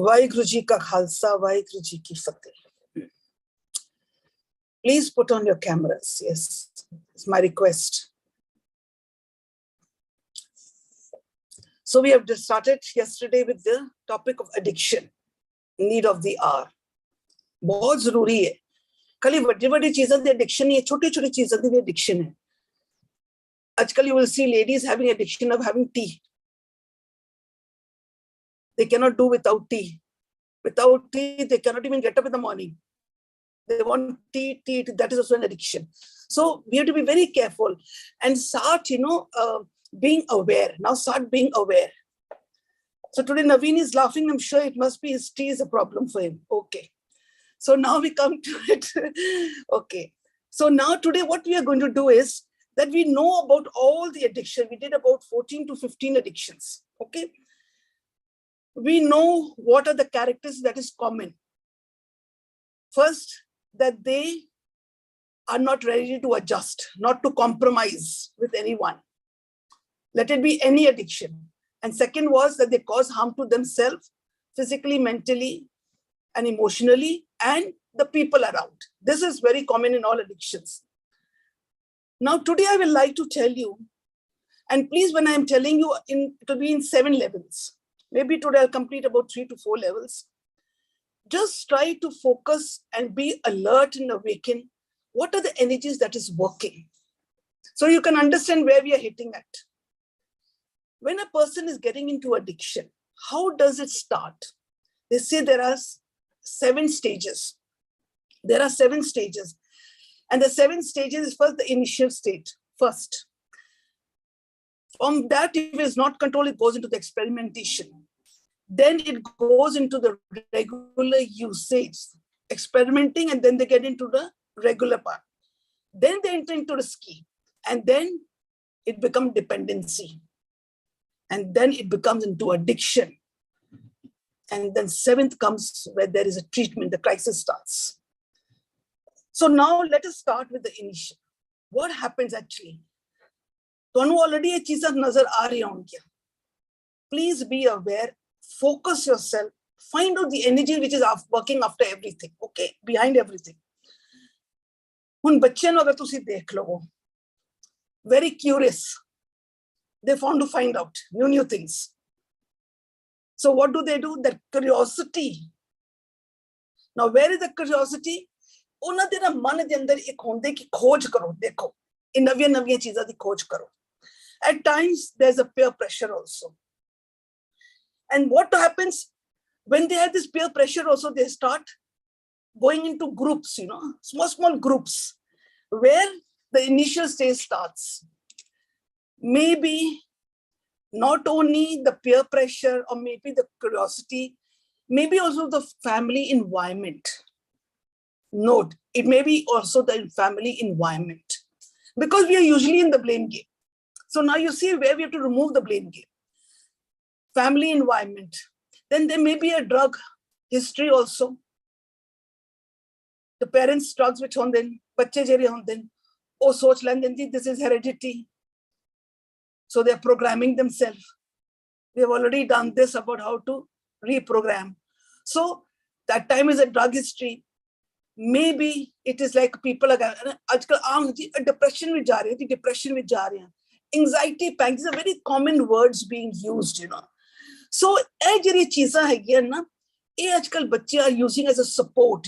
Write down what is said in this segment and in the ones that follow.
Vaheguru Ji ka Khalsa, Vaheguru Ji ki Fateh. Please put on your cameras. Yes, it's my request. So we have just started yesterday with the topic of addiction, need of the hour. बहुत जरूरी है. खाली बड़ी-बड़ी चीज़ों की addiction नहीं है, छोटी-छोटी चीज़ों की addiction है. आजकल you will see ladies having addiction of having tea. They cannot do without tea. Without tea, they cannot even get up in the morning. They want tea. That is also an addiction. So we have to be very careful and start, being aware. Now start being aware. So today Naveen is laughing. I'm sure it must be his tea is a problem for him. Okay. So now we come to it. Okay. So now today what we are going to do is that we know about all the addiction. We did about 14 to 15 addictions. Okay. We know what are the characters that is common. First, that they are not ready to adjust, not to compromise with anyone. Let it be any addiction. And second was that they cause harm to themselves, physically, mentally, and emotionally, and the people around. This is very common in all addictions. Now, today I will like to tell you, and please, when I am telling you, it will be in 7 levels. Maybe today I'll complete about 3 to 4 levels. Just try to focus and be alert and awaken. What are the energies that is working? So you can understand where we are hitting at. When a person is getting into addiction, how does it start? They say there are 7 stages. There are 7 stages. And the 7 stages is first the initial state, first. From that, if it is not controlled, it goes into the experimentation. Then it goes into the regular usage, experimenting, and then they get into the regular part. Then they enter into risky, and then it becomes dependency. And then it becomes into addiction. And then 7th comes where there is a treatment, the crisis starts. So now let us start with the initial. What happens actually? ਤੁਹਾਨੂੰ already ये चीज़ें नजर आ रही होंगी. Please be aware, focus yourself, find out the energy which is working after everything, okay, behind everything. उन बच्चे ने अगर तुसी देख लो, very curious, they want to find out new things. So what do? That curiosity. Now where is the curiosity? उन्हें तेरा मन के अंदर एक होंदे की खोज करो, देखो, इन नवीं चीज़ों की खोज करो. At times, there's a peer pressure also. And what happens when they have this peer pressure also, they start going into groups, small groups, where the initial stage starts. Maybe not only the peer pressure or maybe the curiosity, maybe also the family environment. Note, it may be also the family environment. Because we are usually in the blame game. So now you see where we have to remove the blame game. Family environment. Then there may be a drug history also. The parents' drugs which on then, bacche jere on then, oh soch lende, this is heredity. So they're programming themselves. We have already done this about how to reprogram. So that time is a drug history. Maybe it is like people are depression with depression with anxiety, panic, these are very common words being used, So, these are using as a support,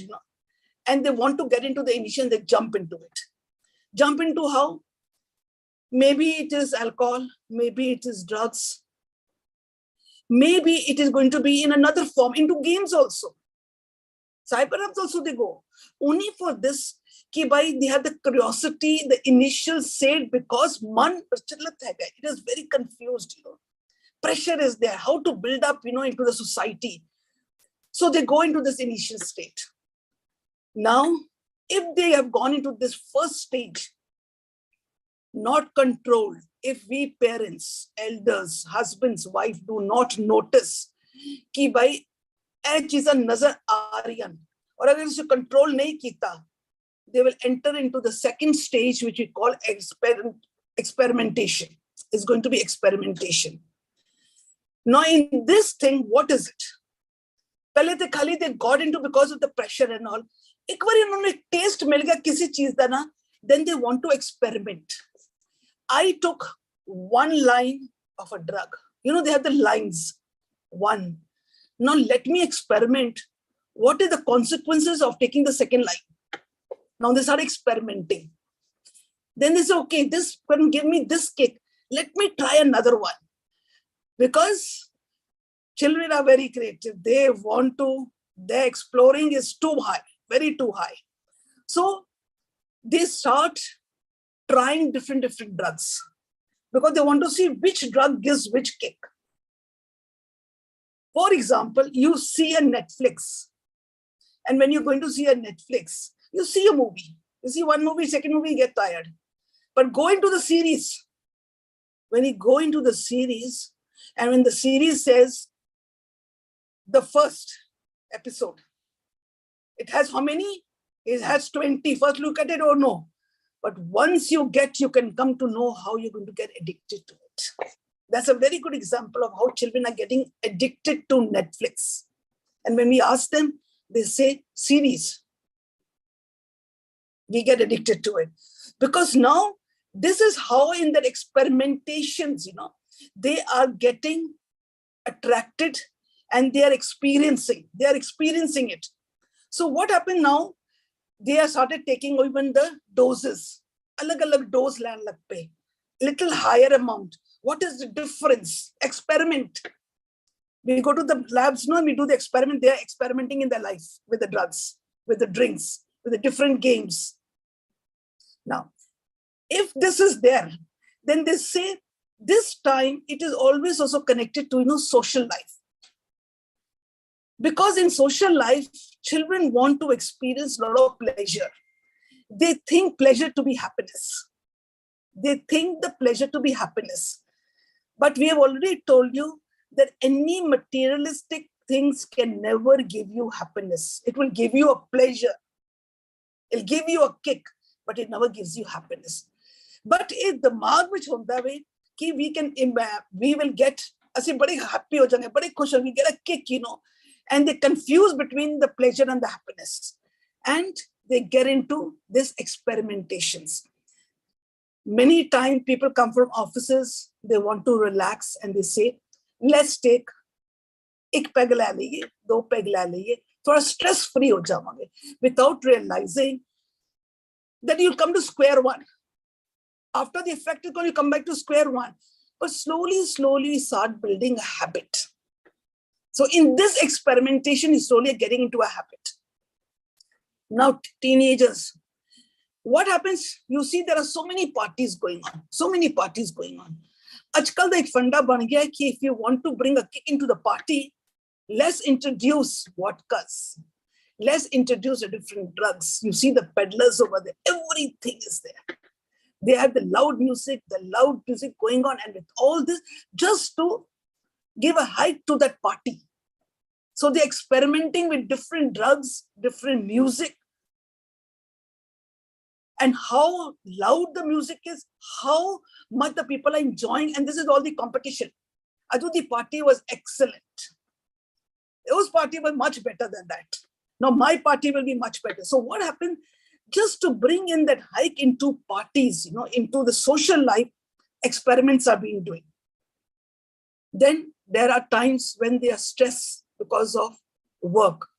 and they want to get into the initial, they jump into it. Jump into how? Maybe it is alcohol, maybe it is drugs, maybe it is going to be in another form, into games also. Cyberapps also they go. Only for this, they have the curiosity, the initial state, because man, it is very confused, Pressure is there, how to build up, into the society. So they go into this initial state. Now, if they have gone into this first stage, not controlled, if we parents, elders, husbands, wife do not notice, कि भाई ये चीज़ें नजर आ रही हैं, और अगर इसे control नहीं किया, they will enter into the second stage, which we call experimentation. It's going to be experimentation. Now, in this thing, what is it? पहले तो खाली they got into because of the pressure and all. एक बार इन्होंने taste मिल गया किसी चीज का ना, then they want to experiment. I took one line of a drug. You know, they have the lines. One. Now let me experiment. What are the consequences of taking the second line? Now they start experimenting. Then they say, okay, this can give me this kick. Let me try another one. Because children are very creative. They want to, their exploring is too high, very too high. So they start trying different drugs because they want to see which drug gives which kick. For example, you see a Netflix. And when you're going to see a Netflix, you see a movie. You see one movie, second movie, you get tired. But go into the series. When you go into the series, and when the series says the first episode, it has how many? It has 20. First look at it or no. But once you can come to know how you're going to get addicted to it. That's a very good example of how children are getting addicted to Netflix. And when we ask them, they say series. We get addicted to it. Because now, this is how in their experimentations, they are getting attracted and they are experiencing it. So what happened now? They have started taking even the doses. Alag dose lan lag pe. Little higher amount. What is the difference? Experiment. We go to the labs, and we do the experiment. They are experimenting in their life with the drugs, with the drinks, with the different games. Now, if this is there, then they say this time it is always also connected to social life. Because in social life, children want to experience a lot of pleasure. They think pleasure to be happiness. They think the pleasure to be happiness. But we have already told you that any materialistic things can never give you happiness. It will give you a pleasure. It'll give you a kick, but it never gives you happiness. But if the mark which honda way, we will get, ਅਸੀਂ ਬੜੇ happy ਹੋ ਜਾਣਗੇ, ਬੜੇ ਖੁਸ਼ ਹੋਣਗੇ, get a kick, and they confuse between the pleasure and the happiness. And they get into this experimentations. Many times people come from offices, they want to relax and they say, let's take एक peg ले लीजिए, दो peg ले लीजिए, थोड़ा stress free हो जाओगे, without realizing that you'll come to square one. After the effect is going to come back to square one. But slowly start building a habit. So in this experimentation, is slowly getting into a habit. Now, teenagers, what happens? You see, there are so many parties going on. Ajkal da ek funda ban gaya ki if you want to bring a kick into the party, let's introduce vodkas. Let's introduce the different drugs. You see the peddlers over there. Everything is there. They have the loud music going on, and with all this, just to give a height to that party. So they're experimenting with different drugs, different music, and how loud the music is, how much the people are enjoying, and this is all the competition. I thought the party was excellent. Those party was much better than that. Now my party will be much better. So what happened? Just to bring in that hike into parties, into the social life, experiments are being doing. Then there are times when they are stressed because of work.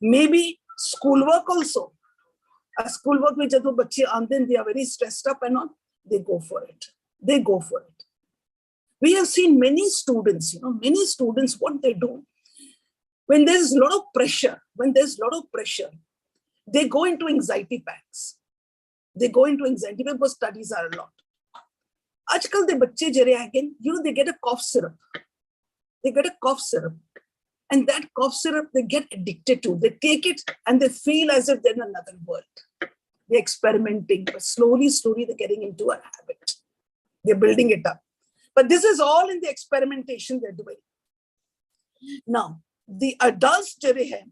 Maybe schoolwork also. Schoolwork, which they are very stressed up and all, they go for it. We have seen many students, what they do. When there's a lot of pressure, they go into anxiety packs. Because studies are a lot. Ajkal the bacche jare again, they get a cough syrup. And that cough syrup, they get addicted to. They take it and they feel as if they're in another world. They're experimenting, but slowly they're getting into a habit. They're building it up. But this is all in the experimentation they're doing. Now, the adults jare hai,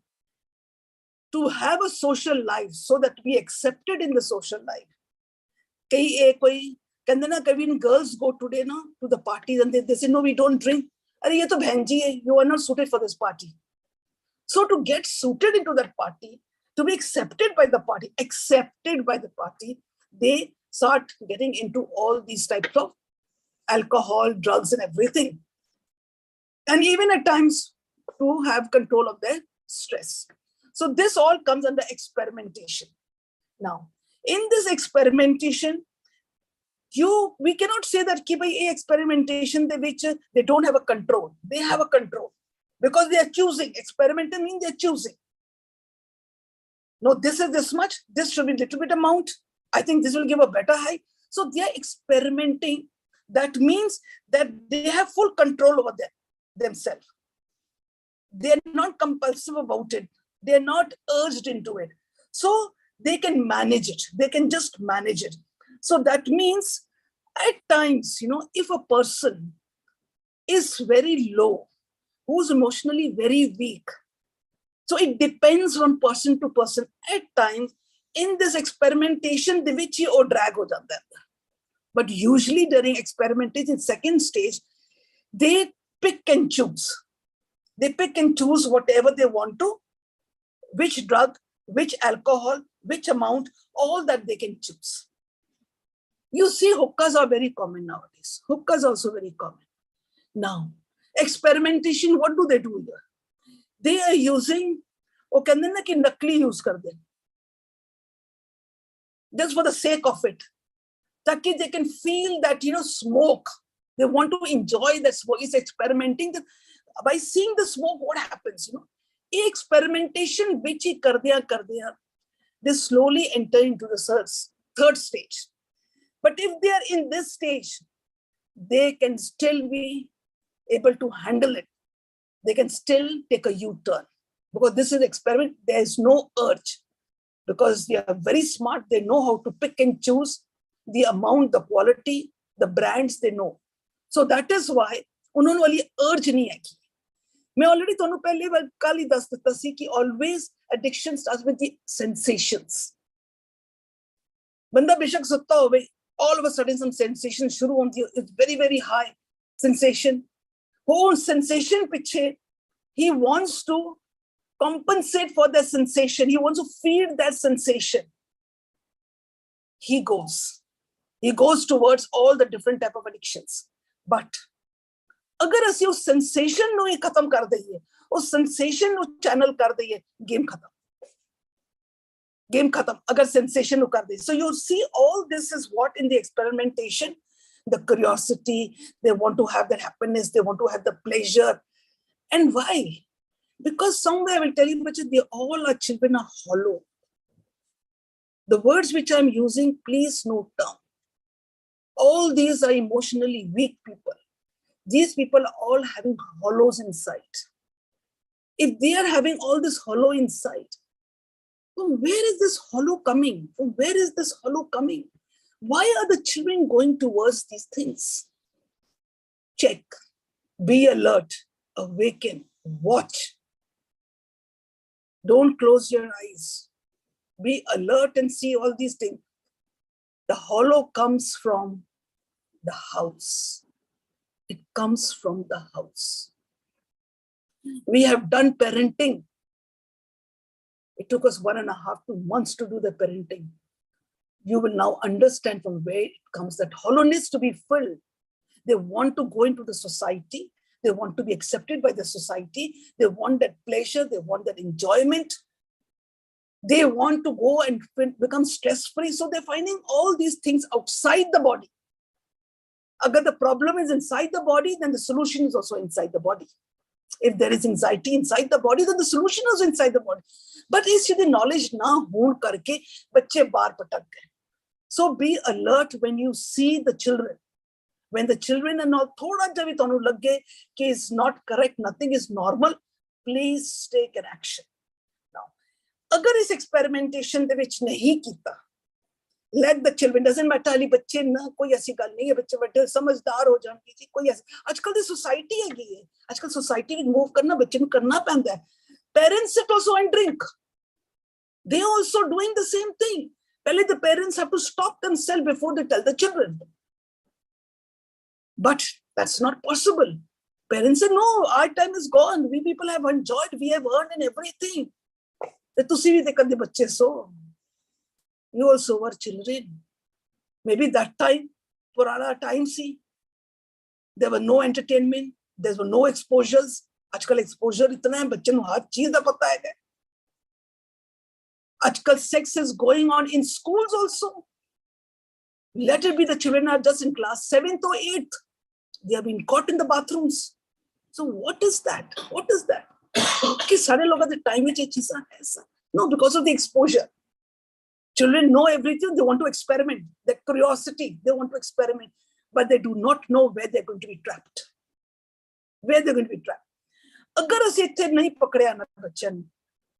to have a social life so that we accepted in the social life. When girls go today to the parties and they say, no, we don't drink. You are not suited for this party. So to get suited into that party, to be accepted by the party, they start getting into all these types of alcohol, drugs, and everything. And even at times to have control of their stress. So this all comes under experimentation. Now, in this experimentation, we cannot say that experimentation they don't have a control. They have a control because they are choosing. Experimenting means they are choosing. No, this is this much. This should be a little bit amount. I think this will give a better high. So they are experimenting. That means that they have full control over themselves. They are not compulsive about it. They are not urged into it. So they can manage it. They can just manage it. So that means at times, if a person is very low, who's emotionally very weak, so it depends from person to person. At times, in this experimentation, the which or drag ho jata hai. But usually during experimentation, second stage, they pick and choose. They pick and choose whatever they want to, which drug, which alcohol, which amount, all that they can choose. You see, hookahs are very common nowadays. Hookahs are also very common. Now, experimentation, what do they do here? They are using, nakli use kar de. Just for the sake of it. That they can feel that, smoke. They want to enjoy that smoke. It's experimenting. By seeing the smoke, what happens? Experimentation, which kar diya, they slowly enter into the third stage. But if they are in this stage, they can still be able to handle it. They can still take a U-turn. Because this is experiment, there is no urge. Because they are very smart, they know how to pick and choose the amount, the quality, the brands they know. So that is why उन्होंने वाली urge नहीं है की. मैं already तोनू पहले कल ही दस देता सी कि always addiction starts with the sensations. बंदा बेशक सुत्ता हो भाई, all of a sudden some sensation शुरू होती है, it's very very high sensation. वो sensation पीछे he wants to compensate for that sensation. He wants to feed that sensation. He goes towards all the different type of addictions. But अगर ਅਸੀਂ उस sensation ਨੂੰ ਹੀ खत्म कर दईए, उस sensation ਨੂੰ channel कर दईए, game खत्म. अगर sensation ਨੂੰ कर दईए. So you see, all this is what in the experimentation, the curiosity, they want to have that happiness, they want to have the pleasure. And why? Because somewhere I will tell you, they all are children are hollow. The words which I'm using, please note down. All these are emotionally weak people. These people are all having hollows inside. If they are having all this hollow inside, from where is this hollow coming? From where is this hollow coming? Why are the children going towards these things? Check, be alert, awaken, watch. Don't close your eyes. Be alert and see all these things. The hollow comes from the house. It comes from the house. We have done parenting. It took us 1.5 to 2 months to do the parenting. You will now understand from where it comes, that hollowness to be filled. They want to go into the society. They want to be accepted by the society. They want that pleasure. They want that enjoyment. They want to go and become stress-free. So they're finding all these things outside the body. Agar the problem is inside the body, then the solution is also inside the body. If there is anxiety inside the body, then the solution is inside the body. But is the knowledge na hoon karke bacche baar patak gaye. So be alert when you see the children. When the children are not thoda javi tonu lagge ki is not correct, nothing is normal, please take an action. Now, agar is experimentation de vich nahi kita, let the children, doesn't matter ali bacche na koi aisi gal nahi hai, bacche bade samajhdar ho jange ji, koi aisi ajkal the society hai ye, ajkal society with move karna bacche nu karna penda hai. Parents sit also and drink. They are also doing the same thing. Pehle the parents have to stop themselves before they tell the children. But that's not possible. parents say, no, our time is gone. We people have enjoyed. We have earned in everything. That ਤੁਸੀਂ ਵੀ ਤੇ ਕਦੇ ਬੱਚੇ ਸੋ. You also were children. Maybe that time, purana time see. There were no entertainment. There were no exposures. आजकल exposure इतना है, बच्चे ਨੂੰ हर चीज ਦਾ पता है. आजकल sex is going on in schools also. Let it be the children are just in class 7th or 8th. They have been caught in the bathrooms. So what is that? What is that? कि सारे लोगों के time में ये चीज़ है ऐसा. No, because of the exposure. Children know everything. They want to experiment. That curiosity, they want to experiment. But they do not know where they're going to be trapped. Where they're going to be trapped. अगर ऐसे इतने नहीं पकड़े ना Bachchan.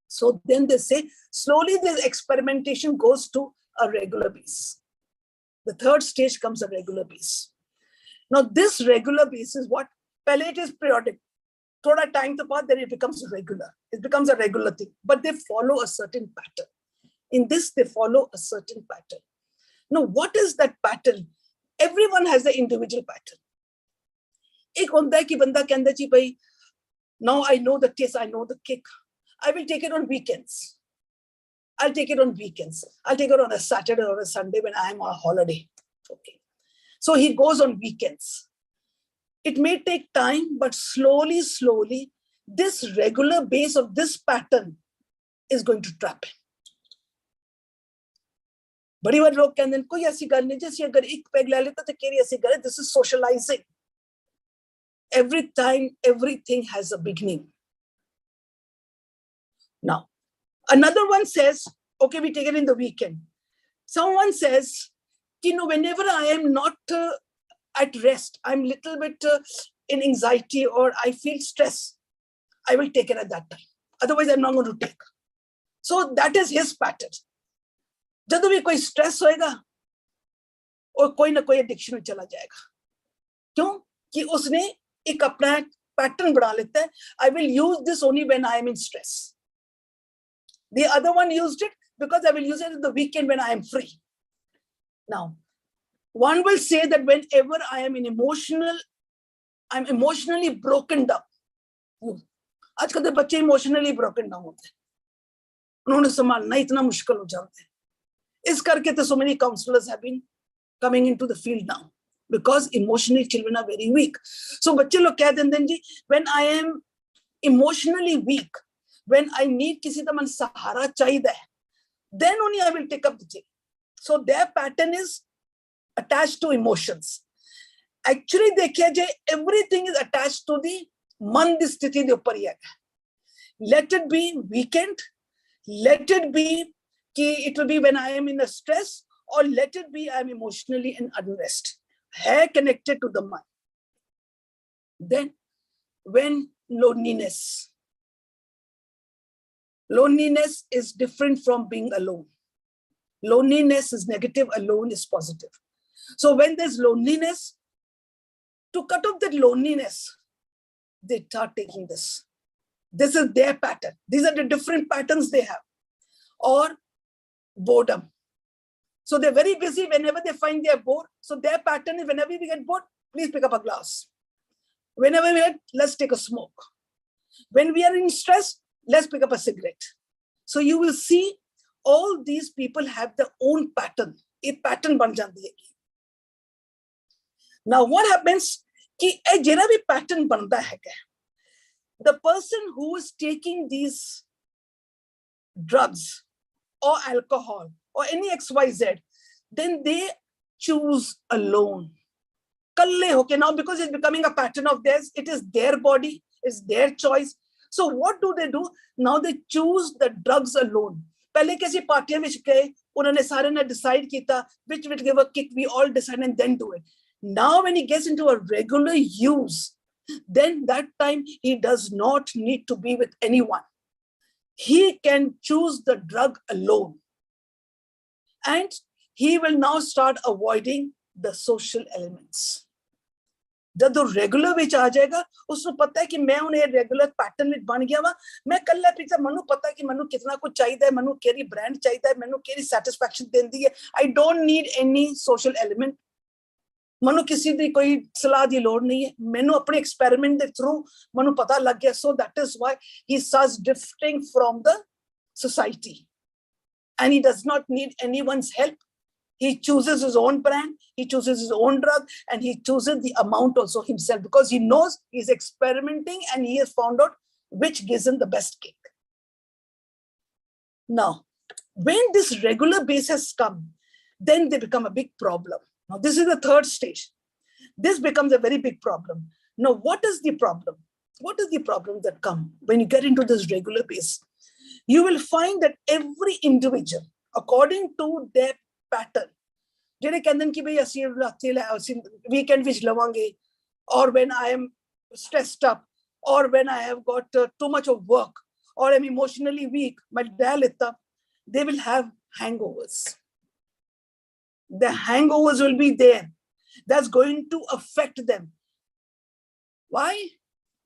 So then they say, slowly the experimentation goes to a regular base. The third stage comes a regular base. Now this regular base is what? Pehle it is periodic. Thoda time to pass, then it becomes regular. It becomes a regular thing. But they follow a certain pattern. In this, they follow a certain pattern. Now, what is that pattern? Everyone has the individual pattern. एक होता है कि बंदा कहता है जी भाई, now I know the taste, I know the kick. I will take it on weekends. I'll take it on weekends. I'll take it on a Saturday or a Sunday when I am on a holiday. Okay. So he goes on weekends. It may take time, but slowly, slowly, this regular base of this pattern is going to trap him. बड़ी बार लोग कहते हैं कोई ऐसी गल नहीं जैसे अगर एक पैग ले लेता तो केरी ऐसी गल है. This is socializing. Every time, everything has a beginning. Now, another one says, okay, we take it in the weekend. Someone says, you know, whenever I am not at rest, I'm little bit in anxiety or I feel stress, I will take it at that time. Otherwise, I'm not going to take. So that is his pattern. जब भी कोई stress होएगा और कोई ना कोई addiction में चला जाएगा. क्यों? कि उसने एक अपना पैटर्न बना लेता है. I will use this only when I am in stress. The other one used it because I will use it in the weekend when I am free. Now, one will say that whenever I am I'm emotionally broken down. आजकल के बच्चे emotionally broken down होते हैं. उन्होंने संभालना इतना मुश्किल हो जाता है. इस करके तो so many counselors have been coming into the field now because emotionally children are very weak. So बच्चे लोग कह देते हैं जी, when I am emotionally weak, when I need किसी तरह सहारा चाहिए, then only I will take up the thing. So their pattern is attached to emotions. Actually देखिए जे everything is attached to the मन दी स्थिति दे ऊपर ही है. Let it be weekend, let it be it will be when I am in a stress, or let it be I am emotionally in unrest. Hair connected to the mind. Then, when loneliness is different from being alone. Loneliness is negative, alone is positive. So when there's loneliness, to cut off that loneliness, they start taking this. This is their pattern. These are the different patterns they have. Or boredom. So they're very busy whenever they find they're bored. So their pattern is whenever we get bored, please pick up a glass. Whenever we get, let's take a smoke. When we are in stress, let's pick up a cigarette. So you will see all these people have their own pattern. A pattern ban jandi hai. Now what happens? Ki jera bhi pattern banda hai. The person who is taking these drugs or alcohol or any XYZ, then they choose alone. Kalle hoke now, because it's becoming a pattern of theirs, it is their body, it's their choice. So what do? Now they choose the drugs alone. Pehle kaisi party mein gaye, unhone sare ne decide kita which will give a kick, we all decide and then do it. Now when he gets into a regular use, then that time he does not need to be with anyone. He can choose the drug alone. And he will now start avoiding the social elements. जब वो regular विच आ जाएगा, उसको पता है कि मैं उन्हें regular pattern में बन गया वा, मैं कल्ला पिछला मनु पता है कि मनु कितना कुछ चाहिए है, मनु केरी ब्रांड चाहिए है, मनु केरी सैटिस्फैक्शन देंदी है. I don't need any social element. Manu किसी दी कोई सलाह दी लोड़ नहीं है, मैनू अपने एक्सपेरिमेंट के थ्रू मनु पता लग गया. So that is why he starts drifting from the society, and he does not need anyone's help. He chooses his own brand, he chooses his own drug, and he chooses the amount also himself, because he knows he's experimenting and he has found out which gives him the best kick. Now, when this regular base has come, then they become a big problem. Now, this is the third stage. This becomes a very big problem. Now, what is the problem? What is the problem that come when you get into this regular base? You will find that every individual, according to their pattern, weekend which lavange, or when I am stressed up, or when I have got too much of work, or I'm emotionally weak, they will have hangovers. The hangovers will be there. That's going to affect them. Why?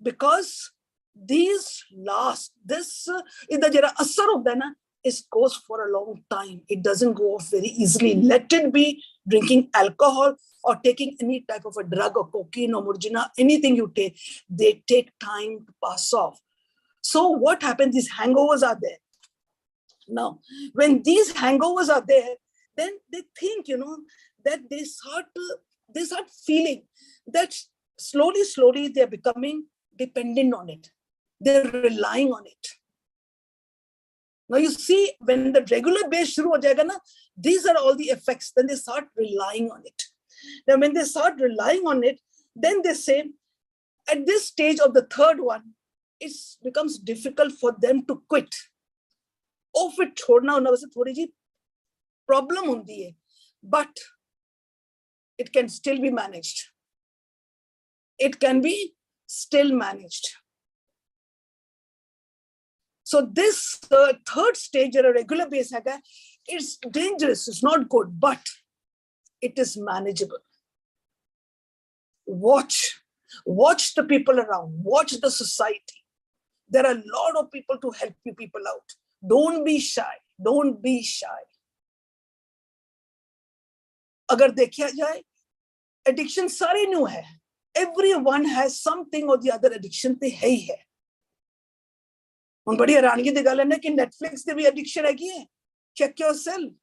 Because these last, this is goes for a long time. It doesn't go off very easily. Let it be drinking alcohol or taking any type of a drug or cocaine or murjina, anything you take, they take time to pass off. So what happens? These hangovers are there. Now, when these hangovers are there, then they think, that they start feeling that slowly they're becoming dependent on it. They're relying on it. Now you see, when the regular base shuru ho jayega na, these are all the effects. Then they start relying on it. Now when they start relying on it, then they say, at this stage of the third one, it becomes difficult for them to quit. Oh, fit chhodna unna वैसे थोड़ी जी problem होती है, but it can still be managed. It can be still managed. So this third stage, a regular base, it's dangerous, it's not good, but it is manageable. Watch the people around, watch the society. There are a lot of people to help you people out. Don't be shy. Don't be shy. अगर देखा जाए, addiction सारे new है. Everyone has something or the other addiction ते है ही है. बड़ी हैरानगी की गल है ना कि Netflix ते भी addiction हैगी है. Check yourself.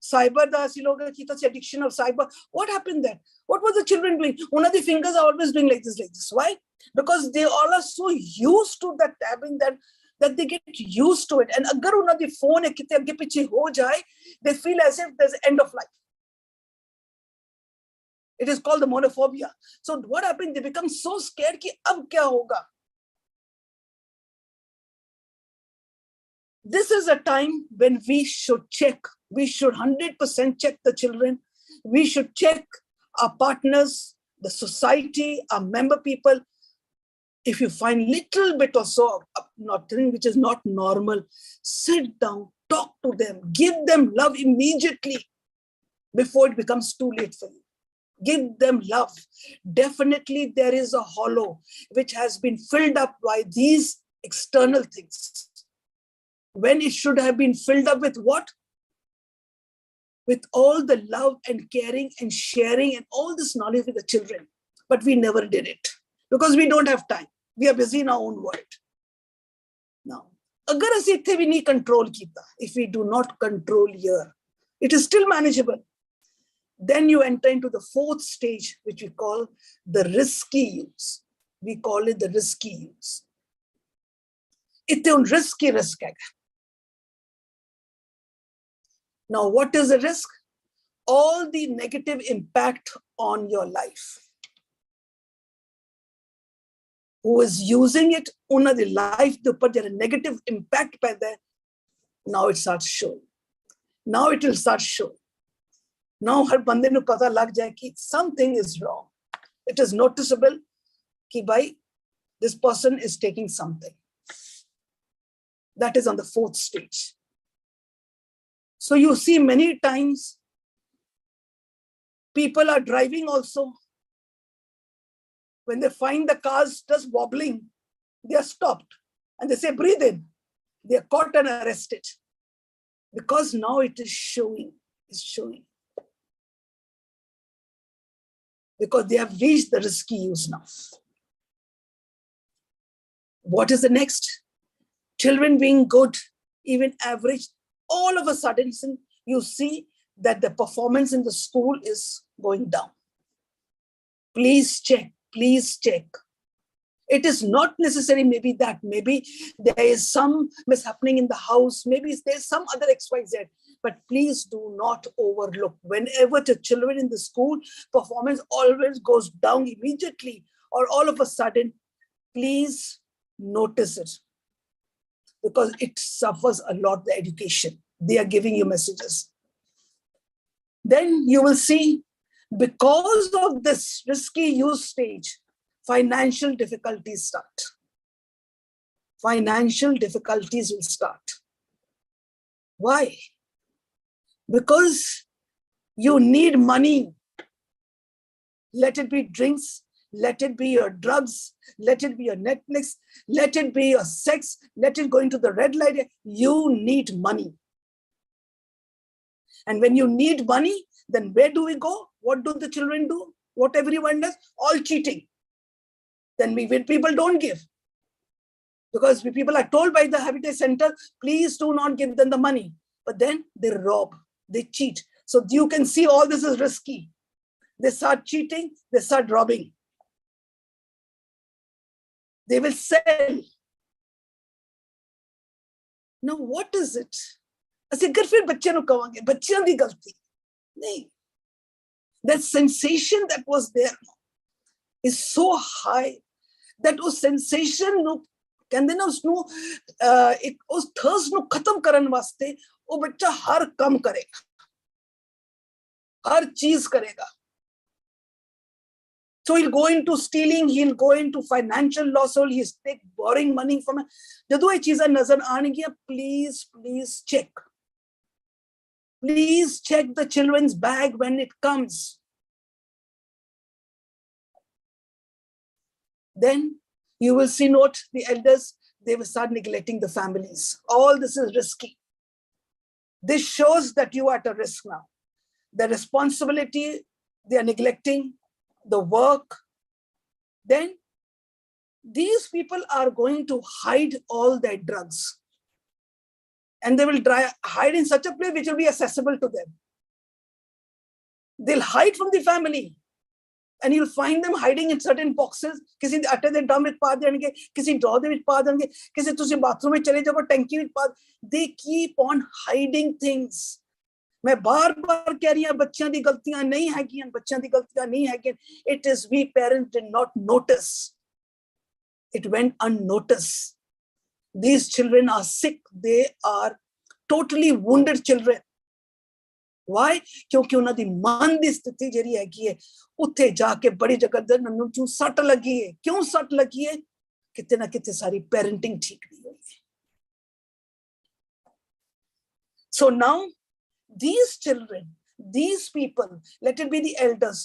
Cyber da assi loga kita addiction of cyber. What happened there? What were the children doing? One of the fingers are always doing like this. Why? Because they all are so used to that tabbing that they get used to it. And agar una the phone hai kite agge piche ho jaye, they feel as if there's end of life. It is called the monophobia. So what happened? They become so scared ki ab kya hoga? This is a time when we should check. We should 100% check the children. We should check our partners, the society, our member people. If you find little bit or so of nothing which is not normal, sit down, talk to them, give them love immediately before it becomes too late for you. Give them love. Definitely there is a hollow which has been filled up by these external things. When it should have been filled up with what? With all the love and caring and sharing and all this knowledge with the children. But we never did it because we don't have time. We are busy in our own world. Now, agar assi itthe bhi nahi control kita, if we do not control here, it is still manageable. Then you enter into the fourth stage, which we call the risky use. We call it the risky use. Itte un risky risk hai. Now, what is the risk? All the negative impact on your life. Who is using it? Una the life the upar jara negative impact paida hai. Now it starts showing. Now it will start showing. Now har bande nu pata lag jaye ki something is wrong. It is noticeable ki bhai, this person is taking something. That is on the fourth stage. So you see many times people are driving also. When they find the cars just wobbling, they are stopped and they say, breathe in. They are caught and arrested because now it is showing. It's showing. because they have reached the risky use now. What is the next? Children being good, even average, all of a sudden you see that the performance in the school is going down. Please check, please check. It is not necessary maybe that, maybe there is some mishappening in the house, maybe there's some other XYZ, but please do not overlook. Whenever the children in the school, performance always goes down immediately or all of a sudden, please notice it, because it suffers a lot, the education. They are giving you messages. Then you will see, because of this risky use stage, financial difficulties start. Financial difficulties will start. Why? Because you need money. Let it be drinks, let it be your drugs, let it be your Netflix, let it be your sex, let it go into the red light. You need money. And when you need money, then where do we go? What do the children do? What everyone does? All cheating. Then people don't give. Because people are told by the Habitat Center, please do not give them the money. But then they rob, they cheat. So you can see all this is risky. They start cheating, they start robbing. They will sell. Now what is it? That sensation that was there is so high that was sensation ਕਹਿੰਦੇ ਨਾ ਉਸਨੂੰ ਇੱਕ ਉਸ ਥਰਸ ਨੂੰ ਖਤਮ ਕਰਨ ਵਾਸਤੇ ਉਹ ਬੱਚਾ ਹਰ ਕੰਮ ਕਰੇਗਾ, ਹਰ ਚੀਜ਼ ਕਰੇਗਾ. So he'll go into stealing, he'll go into financial loss, he'll take borrowing money from it. ਜਦੋਂ ਇਹ ਚੀਜ਼ਾਂ ਨਜ਼ਰ ਆਣਗੀਆਂ, please check. Please check the children's bag when it comes. Then you will see, note, the elders, they will start neglecting the families. All this is risky. This shows that you are at a risk now. The responsibility, they are neglecting, the work. Then these people are going to hide all their drugs. And they will hide in such a place which will be accessible to them. They'll hide from the family. And you'll find them hiding in certain boxes. किसी आटे दे drum में पा देंगे, किसी draw दे में पा देंगे, किसी तुसी बाथरूम में चले जाओ टंकी में पा. They keep on hiding things. मैं बार-बार कह रही हूं, बच्चों दी गलतियां नहीं हैगियां, बच्चों दी गलतियां नहीं हैगियां. It is we parents did not notice. It went unnoticed. These children are sick. They are totally wounded children. Why? क्योंकि उन्हां दी मन दी स्थिति ਜਿਹੜੀ ਹੈਗੀ ਹੈ ਉੱਥੇ ਜਾ ਕੇ ਬੜੀ ਜਗ੍ਹਾ ਦੇ ਨੰਨੂ ਨੂੰ ਸੱਟ ਲੱਗੀ ਹੈ. ਕਿਉਂ ਸੱਟ ਲੱਗੀ ਹੈ? ਕਿਤੇ ਨਾ ਕਿਤੇ ਸਾਰੀ ਪੈਰੈਂਟਿੰਗ ਠੀਕ ਨਹੀਂ ਹੋਈ ਹੈ. So now these children, these people, let it be the elders,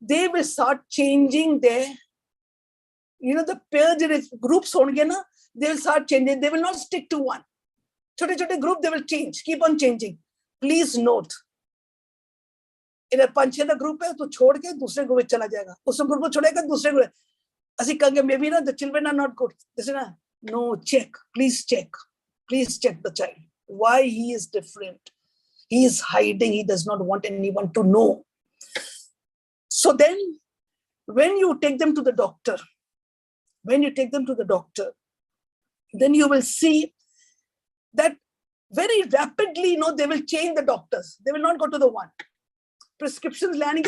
they will start changing their, the pair groups होंगे ना, they will start changing. They will not stick to one. छोटे-छोटे group, they will change, keep on changing. Please note, इधर 5-6 का group है तो छोड़ के दूसरे ग्रुप में चला जाएगा, उस ग्रुप को छोड़ेगा दूसरे ग्रुप. ऐसे कहेंगे maybe ना the children are not good. Listen ना, no, please check the child. Why he is different? He is hiding. He does not want anyone to know. So then, when you take them to the doctor, then you will see that very rapidly, they will change the doctors. They will not go to the one. Prescriptions lange,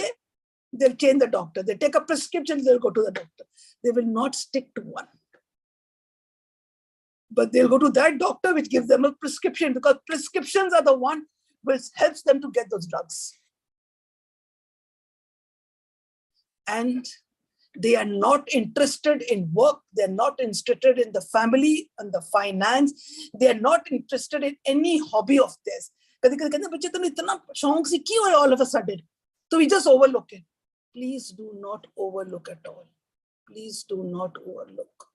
they'll change the doctor. They take a prescription, they'll go to the doctor. They will not stick to one. But they'll go to that doctor which gives them a prescription, because prescriptions are the one which helps them to get those drugs. And they are not interested in work. They're not interested in the family and the finance. They are not interested in any hobby of theirs. All of a sudden. So we just overlook it. Please do not overlook at all. Please do not overlook.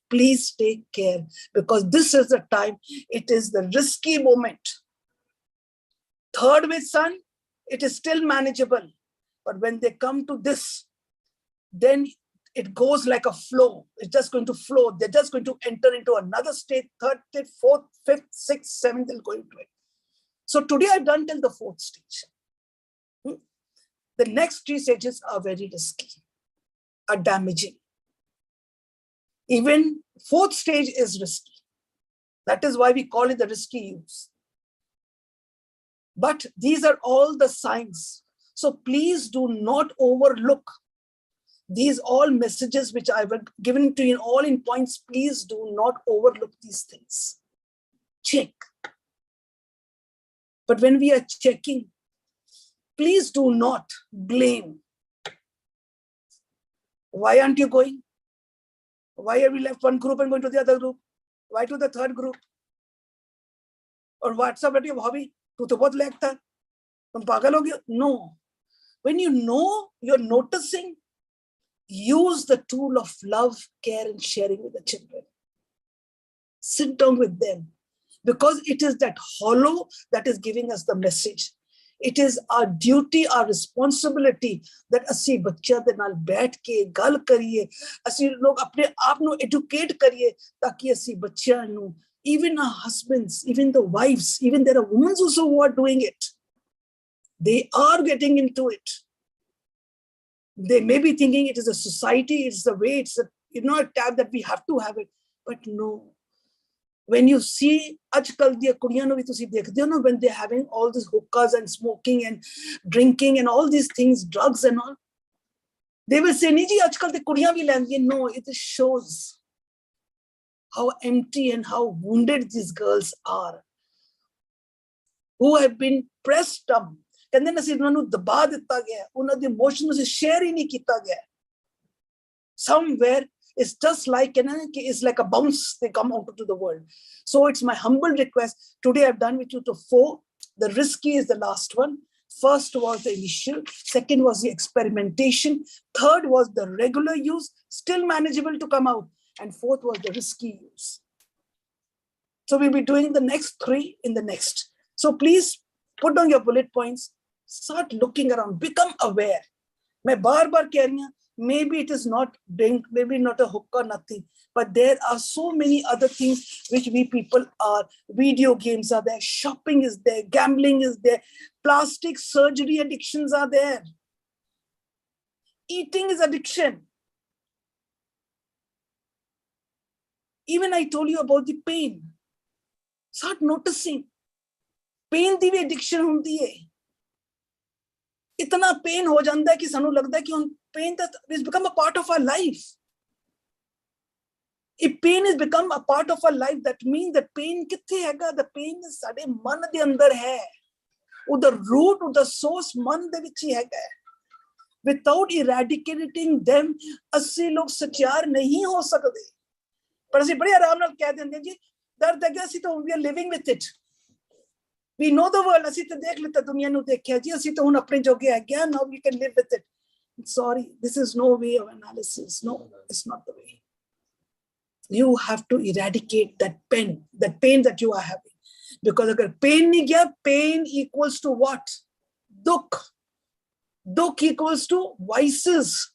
Please take care, because this is the time. It is the risky moment. Third with son, it is still manageable. But when they come to this, then it goes like a flow. It's just going to flow. They're just going to enter into another state, third, fourth, fifth, sixth, seventh, they'll go into it. So today I've done till the fourth stage. The next three stages are very risky, are damaging. Even fourth stage is risky. That is why we call it the risky use. But these are all the signs. So please do not overlook these all messages which I have given to you all in points. Please do not overlook these things. Check. But when we are checking, please do not blame. Why aren't you going? Why have we left one group and going to the other group? Why to the third group? Or WhatsApp at your hobby? Tu to bahut lag tha. Tum pagal ho gaya? No. When you know, you're noticing, use the tool of love, care, and sharing with the children. Sit down with them. Because it is that hollow that is giving us the message. It is our duty, our responsibility that ਅਸੀਂ ਬੱਚਿਆਂ ਦੇ ਨਾਲ ਬੈਠ ਕੇ ਗੱਲ ਕਰੀਏ, ਅਸੀਂ ਲੋਕ ਆਪਣੇ ਆਪ ਨੂੰ educate ਕਰੀਏ ਤਾਕਿ ਅਸੀਂ ਬੱਚਿਆਂ ਨੂੰ, even our husbands, even the wives, even there are women also who are doing it. They are getting into it. They may be thinking it is a society, it's the way, it's a tab that we have to have it. But no. When you see, when they're having all these hookahs and smoking and drinking and all these things, drugs and all, they will say, no, it shows how empty and how wounded these girls are, who have been pressed up. And then somewhere it's just like it's like a bounce, they come out into the world. So it's my humble request. Today I've done with you to 4. The risky is the last one. First was the initial. Second was the experimentation. Third was the regular use, still manageable to come out. And fourth was the risky use. So we'll be doing the next 3 in the next. So please put down your bullet points. Start looking around. Become aware. मैं बार-बार कह रही हूं, maybe it is not drink, maybe not a hookah, nothing. But there are so many other things which we people are. Video games are there, shopping is there, gambling is there, plastic surgery addictions are there. Eating is addiction. Even I told you about the pain. Start noticing. Pain the we addiction ਹੁੰਦੀ ਹੈ. इतना pain हो ਜਾਂਦਾ है कि ਸਾਨੂੰ ਲੱਗਦਾ ਹੈ कि ਹੁਣ pain that has become a part of our life. If pain has become a part of our life, that means that pain ਕਿੱਥੇ ਹੈਗਾ? The pain is ਸਾਡੇ ਮਨ ਦੇ ਅੰਦਰ ਹੈ. ਉਹਦਾ root, ਉਹਦਾ source ਮਨ ਦੇ ਵਿੱਚ ਹੀ ਹੈਗਾ. Without eradicating them, ਅਸੀਂ ਲੋਕ ਸਚਿਆਰ ਨਹੀਂ ਹੋ ਸਕਦੇ. ਪਰ ਅਸੀਂ ਬੜੇ ਆਰਾਮ ਨਾਲ ਕਹਿ ਦਿੰਦੇ ਜੀ ਦਰਦ ਹੈਗਾ, ਅਸੀਂ ਤਾਂ we are living with it. We know the world. ਅਸੀਂ ਤਾਂ ਦੇਖ ਲਿੱਤਾ ਦੁਨੀਆ ਨੂੰ ਦੇਖਿਆ ਜੀ, ਅਸੀਂ ਤਾਂ ਹੁਣ ਆਪਣੇ ਜੋਗੇ ਹੈਗੇ ਆ. Now we can live with it. Sorry, this is no way of analysis. No, it's not the way. You have to eradicate that pain that you are having. Because agar pain nahi gaya, pain equals to what? Dukh. Dukh equals to vices.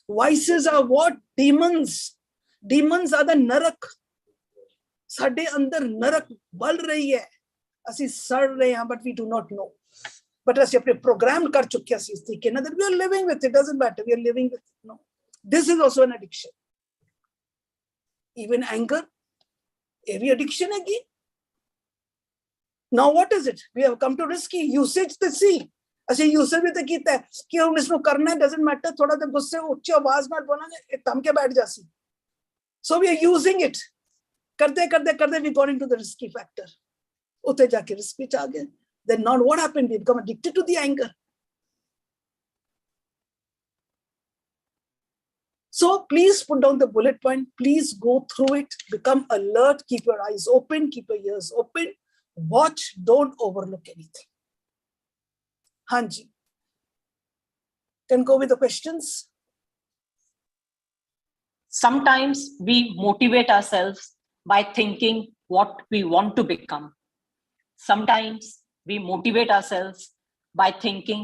Vices are what? Demons. Demons are the narak. Sade andar narak bal rahi hai. ਅਸੀਂ ਸੜ ਰਹੇ ਹਾਂ, but we do not know. But ਅਸੀਂ ਆਪਣੇ programme ਕਰ ਚੁੱਕੇ ਸੀ ਇਸ ਤਰੀਕੇ ਨਾਲ that we are living with it. Doesn't matter, we are living with it. No, this is also an addiction. Even anger, every addiction ਹੈਗੀ. Now what is it? We have come to risky usage ਤੇ ਸੀ. ਅਸੀਂ usage ਵੀ ਤਾਂ ਕੀਤਾ ਹੈ ਕਿ ਹੁਣ ਇਸ ਨੂੰ ਕਰਨਾ ਹੈ. Doesn't matter, ਥੋੜਾ ਜਿਹਾ ਗੁੱਸੇ ਉੱਚੀ ਆਵਾਜ਼ ਨਾਲ ਬੋਲਾਂਗੇ, ਇਹ ਥੰਮ ਕੇ ਬੈਠ ਜਾਸੀ. So we are using it. ਕਰਦੇ ਕਰਦੇ we got into the risky factor. ਉੱਥੇ ਜਾ ਕੇ ਰਿਸਕ ਵਿੱਚ ਆ ਗਏ. Then now what happened? We become addicted to the anger. So please put down the bullet point. Please go through it. Become alert. Keep your eyes open. Keep your ears open. Watch. Don't overlook anything. Hanji. Can go with the questions. Sometimes we motivate ourselves by thinking what we want to become. Sometimes we motivate ourselves by thinking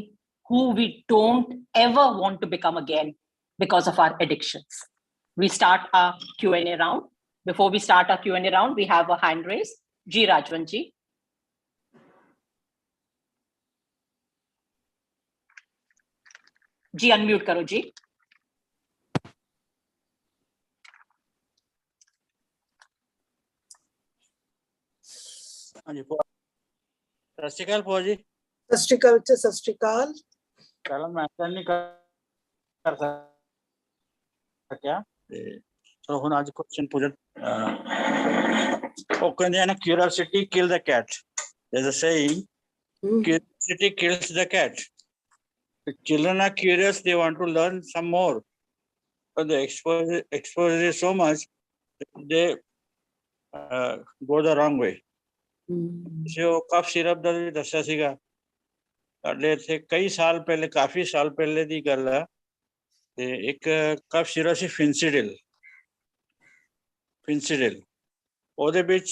who we don't ever want to become again because of our addictions. We start our Q&A round. Before we start our Q&A round, we have a hand raise. G. Rajwan ji. Ji unmute करो जी. हाँ जी सत श्री अकाल भूआ जी. सत श्री अकाल बच्चे, सत श्री अकाल. चलो मैं नहीं कर सकिया तो ਹੁਣ ਅੱਜ ਕੁਐਸਚਨ ਪੁੱਛ ਉਹ ਕਹਿੰਦੇ ਆ ਨਾ curiosity kill the cat. There's a saying, curiosity kills the cat. The children are curious, they want to learn some more, but the exposure is so much they go the wrong way. जो cough syrup ਦਾ ਵੀ ਦੱਸਿਆ ਸੀਗਾ ਸਾਡੇ ਇੱਥੇ ਕਈ ਸਾਲ ਪਹਿਲੇ, ਕਾਫੀ ਸਾਲ ਪਹਿਲੇ ਦੀ ਗੱਲ ਹੈ, ਤੇ ਇੱਕ ਕਫ ਸਿਰਪ ਸੀ ਫਿੰਸੀਡਿਲ. ਉਹਦੇ ਵਿੱਚ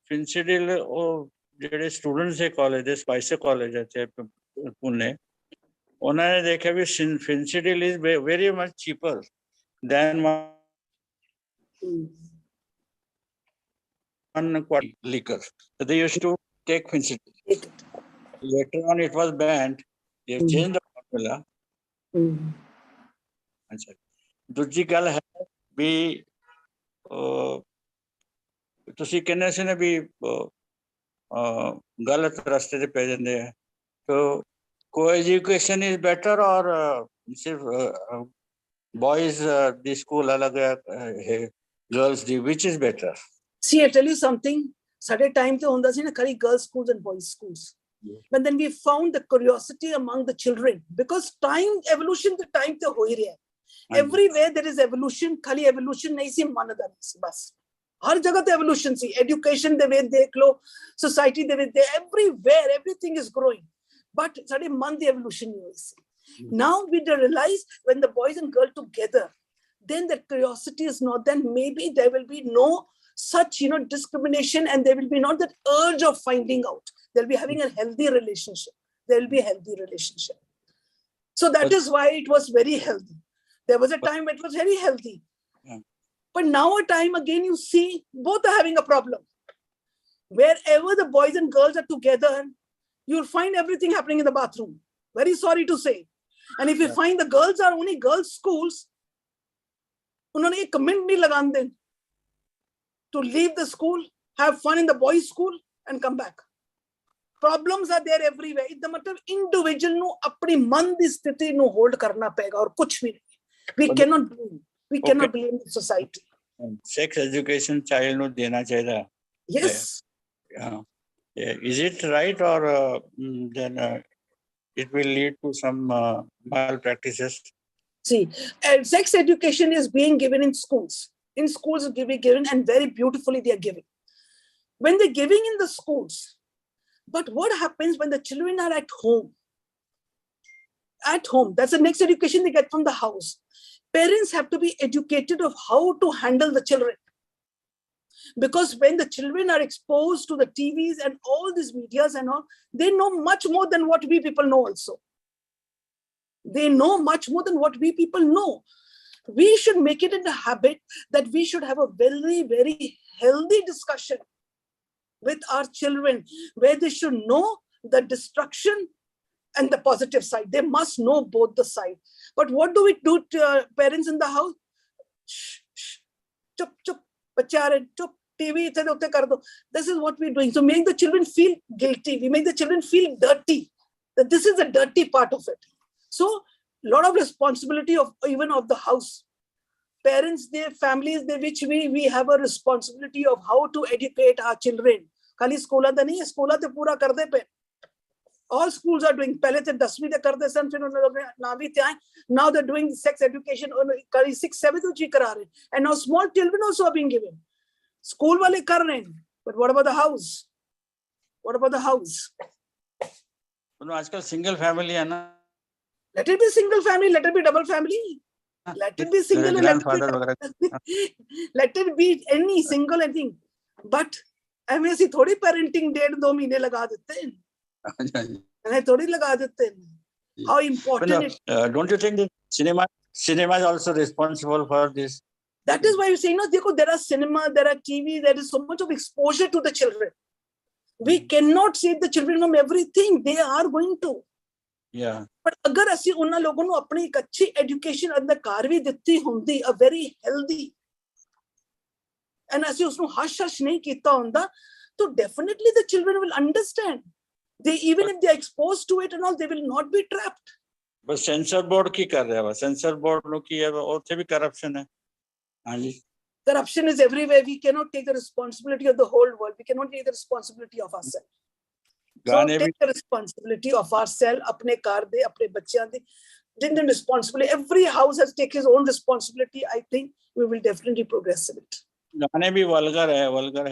ਫਿੰਸੀਡਿਲ ਉਹ ਜਿਹੜੇ ਸਟੂਡੈਂਟਸ ਹੈ ਕਾਲਜ ਦੇ, ਸਪਾਈਸ ਕਾਲਜ ਇੱਥੇ ਪੁਣੇ, ਉਹਨਾਂ ਨੇ ਦੇਖਿਆ ਵੀ Phensedyl is very much cheaper than one liquor. So they used to take Fincidil. Later on, it was banned. They changed the formula. दूसरी गल है भी तुसी कहने से ना भी गलत रास्ते पे पै जाते हैं. तो co-education is better और सिर्फ boys the school अलग है, girls the, which is better? See, I tell you something. ਸਾਡੇ time ਤੇ ਹੁੰਦਾ ਸੀ ਨਾ ਖਾਲੀ girls schools and boys schools. But then we found the curiosity among the children because time evolution the time ਤੇ ਹੋ ਹੀ ਰਿਹਾ. Everywhere there is evolution. ਖਾਲੀ evolution ਨਹੀਂ ਸੀ, ਮੰਨਦਾ ਨਹੀਂ ਸੀ ਬਸ. ਹਰ ਜਗ੍ਹਾ ਤੇ evolution ਸੀ. Education ਦੇ ਵਿੱਚ ਦੇਖ ਲਓ, society ਦੇ ਵਿੱਚ, everywhere everything is growing. But ਸਾਡੇ ਮਨ ਦੀ evolution ਨਹੀਂ ਹੋਈ ਸੀ. Now we realize when the boys and girls together, then the curiosity is not. Then maybe there will be no such discrimination, and there will be not that urge of finding out. They'll be having a healthy relationship. There will be a healthy relationship. So that is why it was very healthy. There was a time it was very healthy. But now a time again you see both are having a problem. Wherever the boys and girls are together, you'll find everything happening in the bathroom. Very sorry to say. And if you find the girls are only girls schools, unhone ek comment nahi lagande to leave the school, have fun in the boys' school, and come back. Problems are there everywhere. It's the matter individual nu apni man di sthiti nu hold karna payega aur kuch bhi nahi. We cannot blame the society. Sex education child nu dena chahiye. Yes. Is it right or then it will lead to some malpractices? See, sex education is being given in schools. In schools it will be given, and very beautifully they are giving. When they're giving in the schools, but what happens when the children are at home? At home, that's the next education they get from the house. Parents have to be educated of how to handle the children. Because when the children are exposed to the TVs and all these medias and all, they know much more than what we people know also. They know much more than what we people know. We should make it in a habit that we should have a very, very healthy discussion with our children, where they should know the destruction and the positive side. They must know both the side. But what do we do to parents in the house? Shh, shh, chup, chup, bachare, chup, TV, this is what we're doing. So make the children feel guilty. We make the children feel dirty. That this is the dirty part of it. So lot of responsibility of even of the house. Parents, their families, which we have a responsibility of how to educate our children. Kali skola da nahi hai, skola te pura kar de pe. All schools are doing. Pehle te 10वीं te kar de san, fir 9वीं te aaye. Now they're doing sex education. Kali 6th, 7th uchi kara rahe. And now small children also are being given. School wale kar rahe hain. But what about the house? What about the house? आजकल single family है ना. Let it be single family, let it be double family. Let it be single, let it be any single anything. But ऐसी थोड़ी parenting 1.5-2 महीने लगा देते हैं. ऐसे थोड़ी लगा देते हैं. how important it. Don't you think the cinema is also responsible for this? That is why you're saying, no, there are cinema, there are TV, there is so much of exposure to the children. We cannot save the children from everything. They are going to. Yeah. But अगर ਅਸੀਂ ਉਹਨਾਂ ਲੋਕਾਂ ਨੂੰ ਆਪਣੀ ਇੱਕ ਅੱਛੀ education ਅੰਦਰ ਘਰ ਵੀ ਦਿੱਤੀ ਹੁੰਦੀ, a very healthy, and ਅਸੀਂ ਉਸ ਨੂੰ ਹਸ਼ ਨਹੀਂ ਕੀਤਾ ਹੁੰਦਾ, so definitely the children will understand. They, even if they are exposed to it and all, they will not be trapped. But censor board ਕੀ ਕਰ ਰਿਹਾ ਵਾ? Censor board ਨੂੰ ਕੀ ਹੈ? ਉੱਥੇ ਵੀ corruption ਹੈ. ਹਾਂਜੀ. Corruption is everywhere. We cannot take the responsibility of the whole world. We cannot take the responsibility of ourselves. So take the responsibility of ourselves, अपने घर दे, अपने बच्चों दे. Then responsibility. Every house has to take his own responsibility. I think we will definitely progress in it. गाने भी vulgar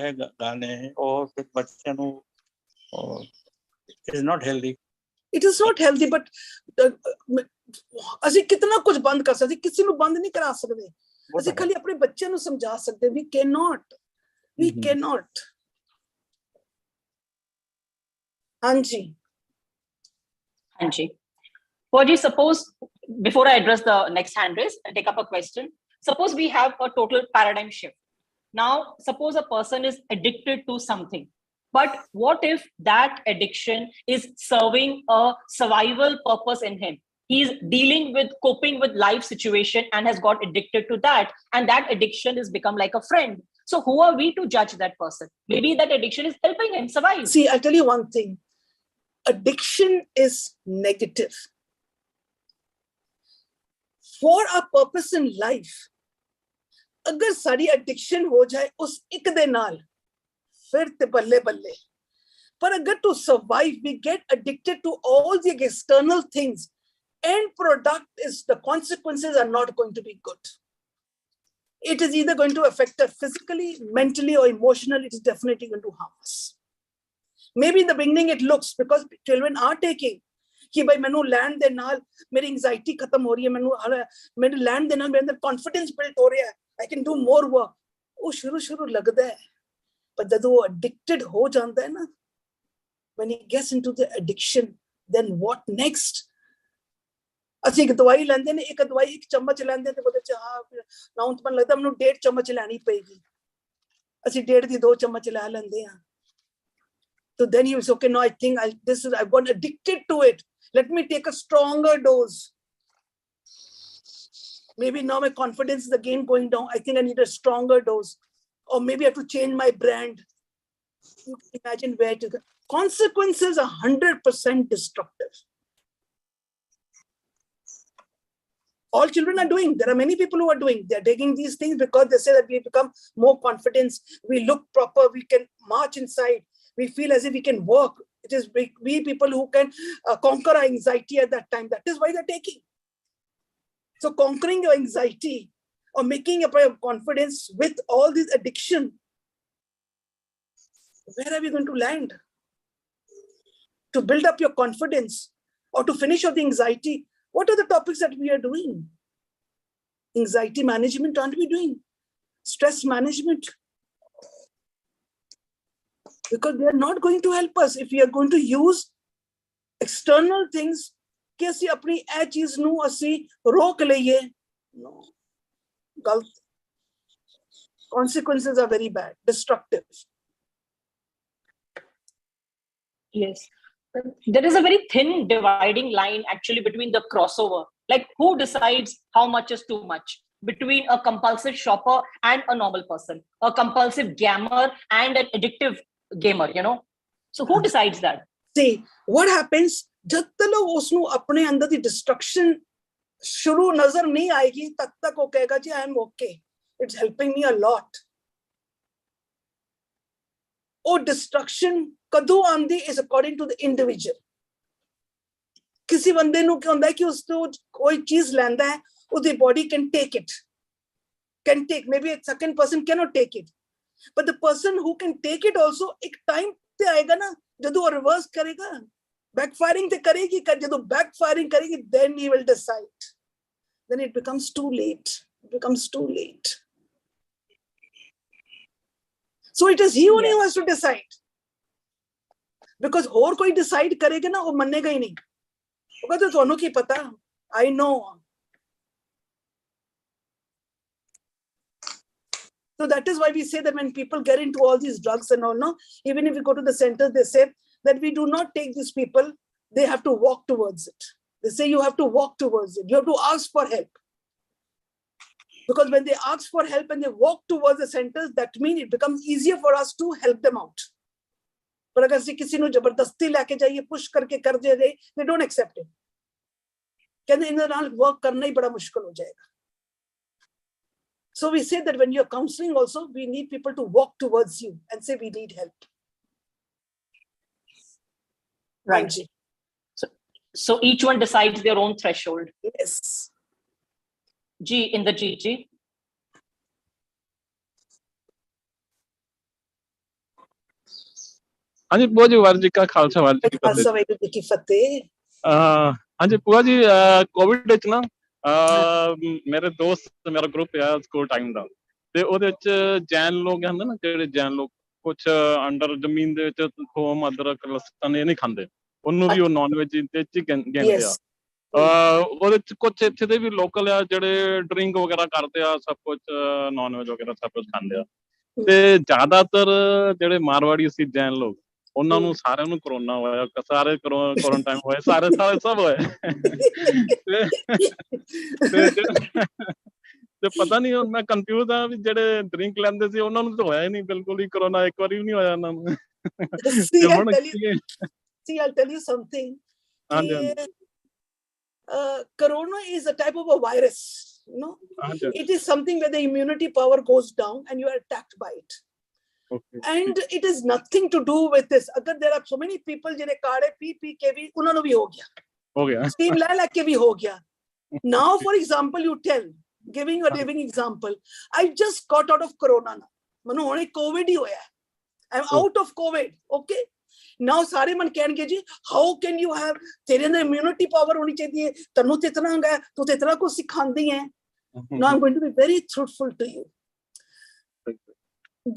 है गाने, और फिर बच्चों को it is not healthy. It is not healthy, but ਅਸੀਂ कितना कुछ बंद कर सकते, किसी ਨੂੰ बंद नहीं करा सकते. ਅਸੀਂ खाली अपने बच्चों ਨੂੰ समझा सकते. We cannot. Anji. Well, suppose, before I address the next hand raise, I take up a question. Suppose we have a total paradigm shift. Now, suppose a person is addicted to something, but what if that addiction is serving a survival purpose in him? He's dealing with, coping with life situation and has got addicted to that. And that addiction has become like a friend. So who are we to judge that person? Maybe that addiction is helping him survive. See, I'll tell you one thing. Addiction is negative. For our purpose in life, अगर सारी addiction हो जाए उस एक दे नाल, फिर ते बल्ले बल्ले. पर अगर to survive, we get addicted to all the external things. End product is the consequences are not going to be good. It is either going to affect us physically, mentally, or emotionally. It is definitely going to harm us. Maybe in the beginning it looks, because children are taking कि भाई मैंने land दे नाल मेरी anxiety खत्म हो रही है, मैंने लैंड दे नाल मेरे अंदर कॉन्फिडेंस बिल्ड हो रहा है, I can do more work. वो शुरू लगता है, पर जब वो addicted हो जाता है ना, when he gets into the addiction, then what next? ਅਸੀਂ ਇੱਕ ਦਵਾਈ ਲੈਂਦੇ ਨੇ, ਇੱਕ ਦਵਾਈ ਇੱਕ ਚਮਚ ਲੈਂਦੇ ਤੇ ਉਹਦੇ ਚ ਨਾ ਹੁਣ ਮੈਨੂੰ ਲੱਗਦਾ ਮੈਨੂੰ 1.5 ਚਮਚ ਲੈਣੀ ਪਏਗੀ, ਅਸੀਂ 1.5 ਦੀ 2 ਚਮਚ ਲੈ ਲੈਂਦੇ ਆ. So then you say, okay, no, I think I've got addicted to it. Let me take a stronger dose. Maybe now my confidence is again going down. I think I need a stronger dose. Or maybe I have to change my brand. You can imagine where to go. Consequences are 100% destructive. All children are doing. There are many people who are doing. They're taking these things because they say that we become more confident. We look proper. We can march inside. We feel as if we can work. It is we people who can conquer our anxiety at that time. That is why they're taking. So conquering your anxiety or making up your confidence with all this addiction, where are we going to land? To build up your confidence or to finish off the anxiety, what are the topics that we are doing? Anxiety management, aren't we doing? Stress management. Because they are not going to help us if we are going to use external things. कि ਅਸੀਂ ਆਪਣੀ ਇਹ ਚੀਜ਼ ਨੂੰ ਅਸੀਂ ਰੋਕ ਲਈਏ. No. ਗਲਤ. Consequences are very bad, destructive. Yes. There is a very thin dividing line actually between the crossover. Like who decides how much is too much between a compulsive shopper and a normal person, a compulsive gamer and an addictive gamer, you know? So who decides that? See, what happens, जब तक उसनु अपने अंदर दी destruction शुरू नजर नहीं आएगी, तब तक वो कहेगा जी I am okay. It's helping me a lot. वो destruction कदों आंदी is according to the individual. किसी बंदे नु क्या होता है कि उसको कोई चीज लेंदा है, उसकी body can take it. Can take. Maybe a second person cannot take it. But the person who can take it also, एक time पे आएगा ना, जब वो reverse करेगा, backfiring ते करेगी, जब वो backfiring करेगी, then he will decide. Then it becomes too late. It becomes too late. So it is he only who has to decide. Because और कोई decide करेगा ना, वो मनेगा ही नहीं. ਉਹ ਕਹਿੰਦੇ ਤੁਹਾਨੂੰ ਕੀ ਪਤਾ, I know. So that is why we say that when people get into all these drugs and all, no, even if you go to the centers, they say that we do not take these people, they have to walk towards it. They say you have to walk towards it. You have to ask for help. Because when they ask for help and they walk towards the centers, that means it becomes easier for us to help them out. But अगर से किसी ने जबरदस्ती लेके जाइए, push करके कर दे जाए, they don't accept it. कहते इनके नाल work करना ही बड़ा मुश्किल हो जाएगा. So we say that when you're counseling also, we need people to walk towards you and say we need help. Right. So each one decides their own threshold. Yes. G in the GG. ਹਾਂਜੀ ਭੂਆ ਜੀ, ਵਾਹਿਗੁਰੂ ਜੀ ਕਾ ਖਾਲਸਾ, ਵਾਹਿਗੁਰੂ ਜੀ ਕੀ ਫਤਿਹ। ਹਾਂਜੀ ਭੂਆ ਜੀ, Covid ਵਿੱਚ ਨਾ ਮੇਰੇ ਦੋਸਤ, ਮੇਰਾ ਗਰੁੱਪ ਆ ਸਕੂਲ ਟਾਈਮ ਦਾ, ਤੇ ਉਹਦੇ ਵਿੱਚ ਜੈਨ ਲੋਕ ਹੁੰਦੇ ਨਾ, ਜਿਹੜੇ ਜੈਨ ਲੋਕ ਕੁਛ ਅੰਡਰ ਜ਼ਮੀਨ ਦੇ ਵਿੱਚ ਥੋਮ, ਅਦਰਕ, ਲਸਣ ਇਹ ਨਹੀਂ ਖਾਂਦੇ, ਉਹਨੂੰ ਵੀ ਉਹ ਨੌਨ ਵੈਜ ਦੇ ਚ ਗਿਣਦੇ ਆ। ਉਹਦੇ ਚ ਕੁਛ ਇੱਥੇ ਦੇ ਵੀ ਲੋਕਲ ਆ ਜਿਹੜੇ ਡਰਿੰਕ ਵਗੈਰਾ ਕਰਦੇ ਆ, ਸਭ ਕੁਛ ਨੌਨ ਵੈਜ ਵਗੈਰਾ ਸਭ ਕੁਛ ਖਾਂਦੇ ਆ। ਤੇ ਜ਼ਿਆਦਾਤਰ ਜਿਹੜੇ ਮਾਰਵਾੜੀ ਸੀ ਜੈਨ ਲੋਕ, ਉਹਨਾਂ ਨੂੰ ਸਾਰਿਆਂ ਨੂੰ ਕਰੋਨਾ ਹੋਇਆ, ਸਾਰੇ ਕੁਆਰੰਟਾਈਨ ਹੋਏ, ਸਾਰੇ ਸਭ ਹੋਏ। ਤੇ ਪਤਾ ਨਹੀਂ, ਹੁਣ ਮੈਂ ਕਨਫਿਊਜ਼ ਆ ਵੀ ਜਿਹੜੇ ਡਰਿੰਕ ਲੈਂਦੇ ਸੀ ਉਹਨਾਂ ਨੂੰ ਤਾਂ ਹੋਇਆ ਹੀ ਨਹੀਂ ਬਿਲਕੁਲ ਹੀ ਕਰੋਨਾ, ਇੱਕ ਵਾਰੀ ਵੀ ਨਹੀਂ ਹੋਇਆ ਉਹਨਾਂ ਨੂੰ। See, I'll tell you something. Corona is a type of a virus. No, it is something where the immunity power goes down and you are attacked by it. Okay. And it is nothing to do with this. Agar there are so many people jine kaade pee ke bhi unhanu nu bhi ho gaya, steam la ke bhi ho gaya. Now for example, you tell, giving a living example, I just got out of corona now, manu hone covid hi hoya, I am out of covid. Okay, now sare man kehnge ji, how can you have, tere andar immunity power honi chahiye, tanu te itna hai, tu te itna kuch sikhandi hai. Now I'm going to be very truthful to you.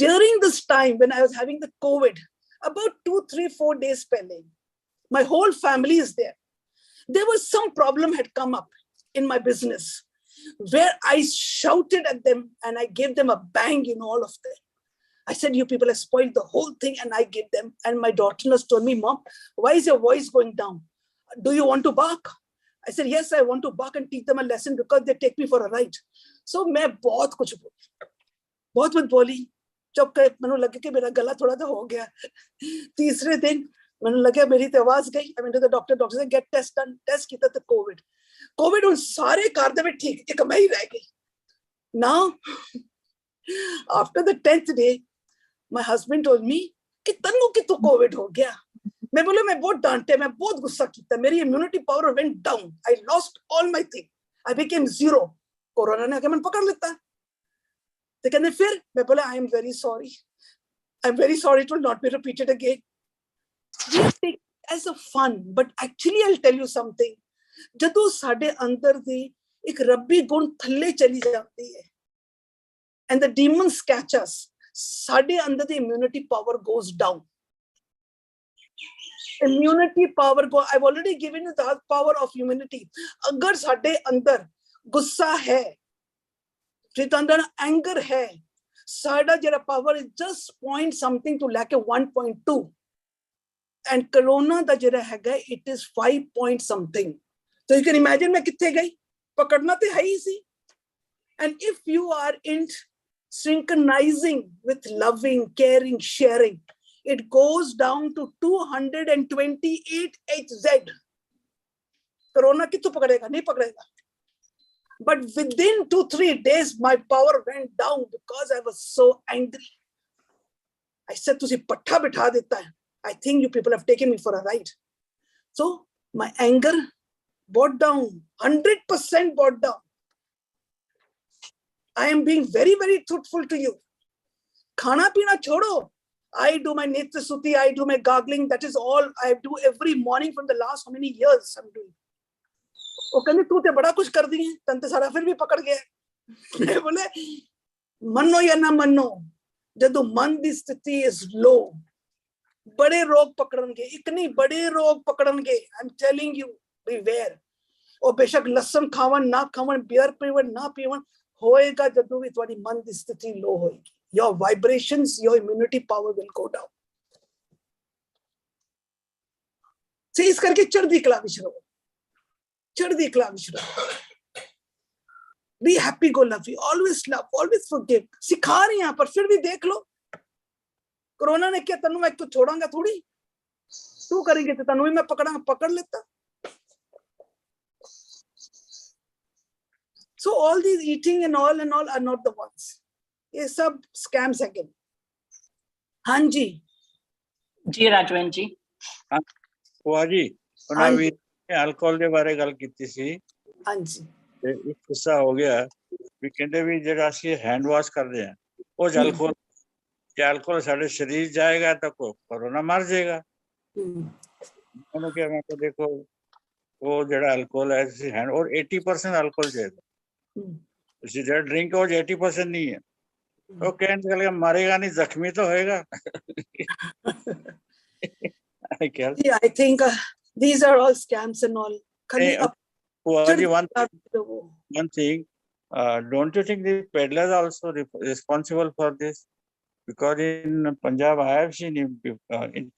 During this time when I was having the COVID, about 2, 3, 4 days pehle, my whole family is there. There was some problem had come up in my business where I shouted at them and I gave them a bang in all of them. I said, you people have spoiled the whole thing, and I gave them. And my daughter-in-law told me, Mom, why is your voice going down? Do you want to bark? I said, yes, I want to bark and teach them a lesson because they take me for a ride. So मैं बहुत कुछ बोली, चुप कर, मैंने लगे कि मेरा गला थोड़ा सा हो गया। तीसरे दिन मैंने लगे मेरी तो आवाज गई। I went to the doctor said get test done, test किया तो COVID उन सारे कार दे में ठीक, एक मैं ही रह गई। Now after the 10th day, my husband told me कि तन्नू कि तो COVID हो गया। मैं बोले मैं बहुत डांटे, मैं बहुत गुस्सा किया, मेरी immunity power went down, I lost all my thing, I became zero। Corona ने आके मन पकड़ लेता। तो कहने फिर मैं बोला I am very sorry, it will not be repeated again. We take it as a fun, but actually I'll tell you something, ਜਦੋਂ ਸਾਡੇ ਅੰਦਰ ਦੀ ਇੱਕ ਰੱਬੀ ਗੁਣ ਥੱਲੇ ਚਲੀ ਜਾਂਦੀ ਹੈ and the demons catch us, ਸਾਡੇ ਅੰਦਰ ਦੀ immunity power goes down. Immunity power go, I've already given you the power of immunity. अगर ਸਾਡੇ ਅੰਦਰ ਗੁੱਸਾ ਹੈ, ਜਿਹਦੇ ਅੰਦਰ anger ਹੈ, ਸਾਡਾ ਜਿਹੜਾ power is just point something to ਲੈ ਕੇ 1.2, and corona ਦਾ ਜਿਹੜਾ ਹੈਗਾ it is 5 point something. So you can imagine मैं कितने गई, पकड़ना तो है ही सी. And if you are in synchronizing with loving, caring, sharing, it goes down to 228 HZ. Corona कितने पकड़ेगा? नहीं पकड़ेगा. But within 2-3 days, my power went down because I was so angry. I said, "तुझे पट्टा बिठा देता है." I think you people have taken me for a ride. So my anger brought down, 100% brought down. I am being very, very truthful to you. Khana pina chodo. I do my Nitya Suti, I do my gargling. That is all I do every morning from the last how many years I'm doing. वो कहने तू ते बड़ा कुछ कर दी है, तंते सारा फिर भी पकड़ गया। मैं बोले मनो या ना मनो, जब मन दी स्थिति is low, बड़े रोग पकड़नगे, इतने बड़े रोग पकड़नगे। I'm telling you, beware. ਉਹ ਬੇਸ਼ੱਕ ਲਸਣ ਖਾਵਣ ਨਾ ਖਾਵਣ, ਬੀਅਰ ਪੀਵਣ ਨਾ ਪੀਵਣ, ਹੋਏਗਾ ਜਦੋਂ ਵੀ ਤੁਹਾਡੀ ਮਨ ਦੀ ਸਥਿਤੀ ਲੋ ਹੋਏਗੀ, your vibrations, your immunity power will go down. ਸੋ ਇਸ ਕਰਕੇ ਚੜ੍ਹਦੀ ਕਲਾ ਵਿੱਚ ਰਹੋ, ਚੜ੍ਹਦੀ ਕਲਾ ਵਿੱਚ ਰਹੋ। Be happy go lucky, always love, always forgive. सिखा रहे हैं पर फिर भी देख लो, कोरोना ने क्या तनु मैं तो छोड़ांगा थोड़ी, तू करेंगे तो तनु भी मैं पकड़ लेता। So all these eating and all are not the ones. ये सब scams again. हाँ जी जी राजवन जी। ਭੂਆ ਜੀ ਉਹਨਾਂ ਵੀ ਅਲਕੋਹਲ ਦੇ ਬਾਰੇ ਗੱਲ ਕੀਤੀ ਸੀ। हाँ जी ਤੇ ਇੱਕ ਕਿੱਸਾ ਹੋ ਗਿਆ ਵੀ ਕਹਿੰਦੇ ਵੀ ਜਿਹੜਾ ਅਸੀਂ ਹੈਂਡ ਵਾਸ਼ ਕਰਦੇ ਆ ਉਹ ਅਲਕੋਹਲ, ਜੇ ਅਲਕੋਹਲ ਸਾਡੇ ਸਰੀਰ ਜਾਏਗਾ ਤਾਂ ਕੋਰੋਨਾ ਮਰ ਜਾਏਗਾ। ਉਹਨੂੰ ਕਿਹਾ ਮੈਂ ਕਿਹਾ ਦੇਖੋ ਉਹ ਜਿਹੜਾ ਅਲਕੋਹਲ ਹੈ ਤੁਸੀਂ ਹੈਂਡ, ਔਰ 80% ਅਲਕੋਹਲ ਚਾਹੀਦਾ, ਤੁਸੀਂ ਜਿਹੜਾ ਡਰਿੰਕ ਉਹ 80% ਨਹੀਂ ਹੈ। ਉਹ ਕਹਿਣ ਚੱਲ ਮਰੇਗਾ ਨਹੀਂ, ਜ਼ਖਮੀ ਤਾਂ ਹੋਏਗਾ। Yeah, I think these are all scams and all. One thing, don't you think the peddlers are also responsible for this? Because in Punjab, I have seen in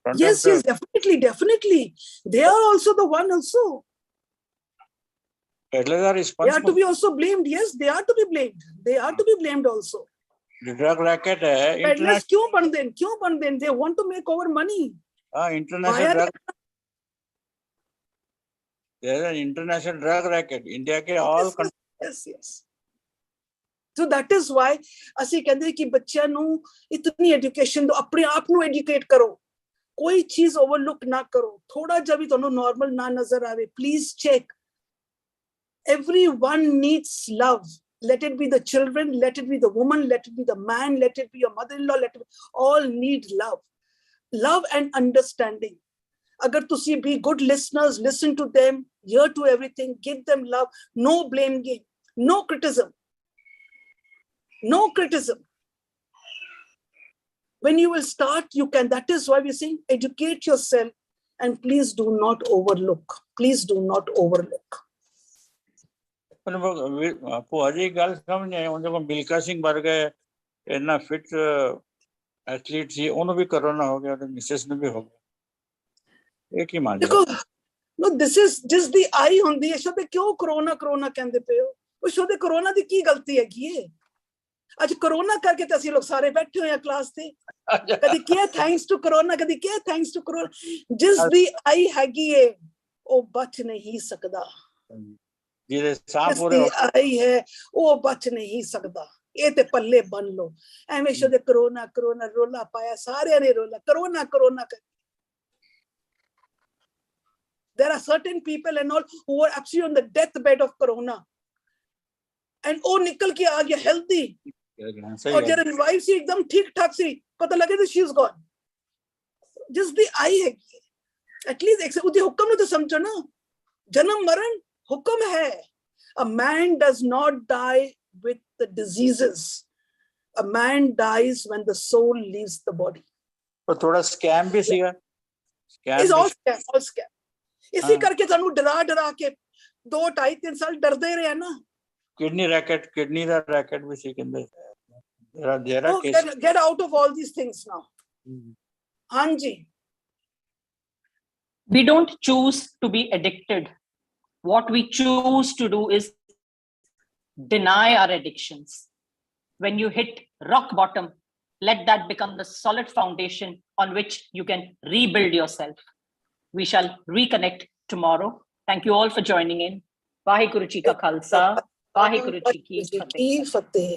front yes, of yes, definitely. They are also the one also. Peddlers are responsible. They are to be also blamed. Yes, they are to be blamed. They are to be blamed also. The drug racket peddlers क्यों बन दें? They want to make our money. International drug. There is an international drug racket. India के all countries. Yes. So that is why ਅਸੀਂ ਕਹਿੰਦੇ ਕਿ ਬੱਚਿਆਂ ਨੂੰ ਇਤਨੀ ਐਜੂਕੇਸ਼ਨ ਦਿਓ, ਆਪਣੇ ਆਪ ਨੂੰ ਐਜੂਕੇਟ ਕਰੋ, ਕੋਈ ਚੀਜ਼ ਓਵਰਲੁੱਕ ਨਾ ਕਰੋ। ਥੋੜਾ ਜਿਹਾ ਵੀ ਤੁਹਾਨੂੰ ਨਾਰਮਲ ਨਾ ਨਜ਼ਰ ਆਵੇ, please check. Everyone needs love. Let it be the children, let it be the woman, let it be the man, let it be your mother-in-law, all need love. Love and understanding. Agar tusi be good listeners, listen to them, hear to everything, give them love, no blame game, no criticism. No criticism. When you will start, you can. That is why we're saying educate yourself and please do not overlook. Please do not overlook. ਭੂਆ ਜੀ ਗੱਲ ਸਮਝ ਆਈ, ਉਹਦੇ ਕੋਲ ਬਿਲਕਾ ਸਿੰਘ ਵਰਗਾ ਇੰਨਾ fit athlete ਸੀ, ਉਹਨੂੰ ਵੀ corona ਹੋ ਗਿਆ ਤੇ ਮਿਸਿਸ ਨੂੰ ਵੀ ਹੋ ਗਿਆ। ਇਹ ਕੀ ਮਾਜਰਾ? ਦੇਖੋ, no, this is just the eye ਹੁੰਦੀ ਹੈ। ਸ਼ੋਦੇ ਕਿਉਂ ਕਰੋਨਾ ਕਹਿੰਦੇ ਪਏ ਹੋ? ਉਹ ਸ਼ੋਦੇ ਕਰੋਨਾ ਦੀ ਕੀ ਗਲਤੀ ਹੈਗੀ ਹੈ? ਅੱਜ ਕਰੋਨਾ ਕਰਕੇ ਤਾਂ ਅਸੀਂ ਲੋਕ ਸਾਰੇ ਬੈਠੇ ਹੋਏ ਆ ਕਲਾਸ ਤੇ, ਕਦੀ ਕਿਹਾ ਥੈਂਕਸ ਟੂ ਕਰੋਨਾ, ਕਦੀ ਕਿਹਾ ਥੈਂਕਸ ਟੂ ਕਰੋਨਾ। ਜਿਸ ਦੀ ਆਈ ਹੈਗੀ ਹੈ ਉਹ ਬਚ ਨਹੀਂ ਸਕਦਾ, ਜਿਹਦੇ ਸਾਹ ਜਿਸ ਪੂਰੇ ਦੀ ਆਈ ਹੈ ਉਹ ਬਚ ਨਹੀਂ ਸਕਦਾ। ਇਹ ਤੇ ਪੱਲੇ ਬੰਨ ਲਓ। ਐਵੇਂ ਸ਼ੋਦੇ ਕਰੋਨਾ ਰੋਲਾ ਪਾਇਆ, ਸਾਰਿਆਂ ਨੇ ਰੋਲਾ corona. There are certain people and all who are actually on the deathbed of corona, and ਉਹ ਨਿਕਲ ਕੇ ਆ ਗਿਆ healthy, और जरा वाइफ से एकदम ठीक ठाक से पता लगे तो she is gone. जिस दी आई है एटलीस्ट उदे हुक्म ने तो समझो ना, जन्म मरण हुक्म है। A man does not die with the diseases. A man dies when the soul leaves the body. पर थोड़ा स्कैम भी सीगा, It's all scam. इसी करके ਤੁਹਾਨੂੰ डरा के 2-2.5-3 साल डरते रहे ना। किडनी ਦਾ ਰੈਕਟ ਵੀ ਸੀ ਕਹਿੰਦੇ। Get out of all these things now. Hanji. We don't choose to be addicted. What we choose to do is deny our addictions. When you hit rock bottom, let that become the solid foundation on which you can rebuild yourself. We shall reconnect tomorrow. Thank you all for joining in. Vaheguru Ji Ka Khalsa, Vaheguru Ji Ki Fateh.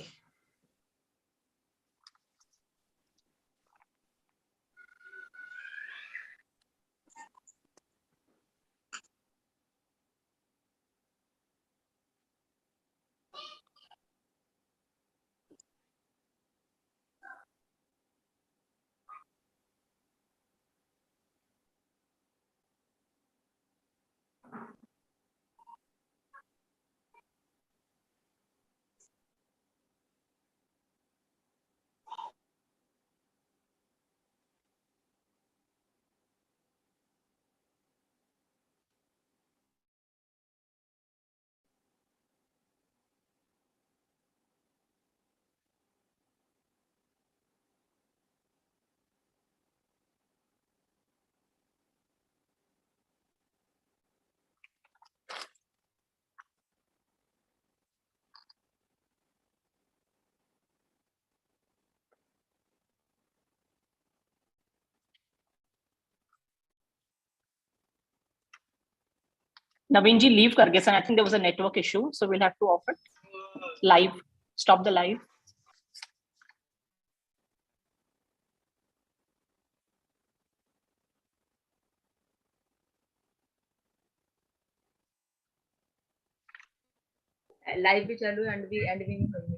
Naveen ji leave kar gaye, sir. I think there was a network issue, so we'll have to off it. Live. Stop the live. Live भी चालू है and भी नहीं करूंगी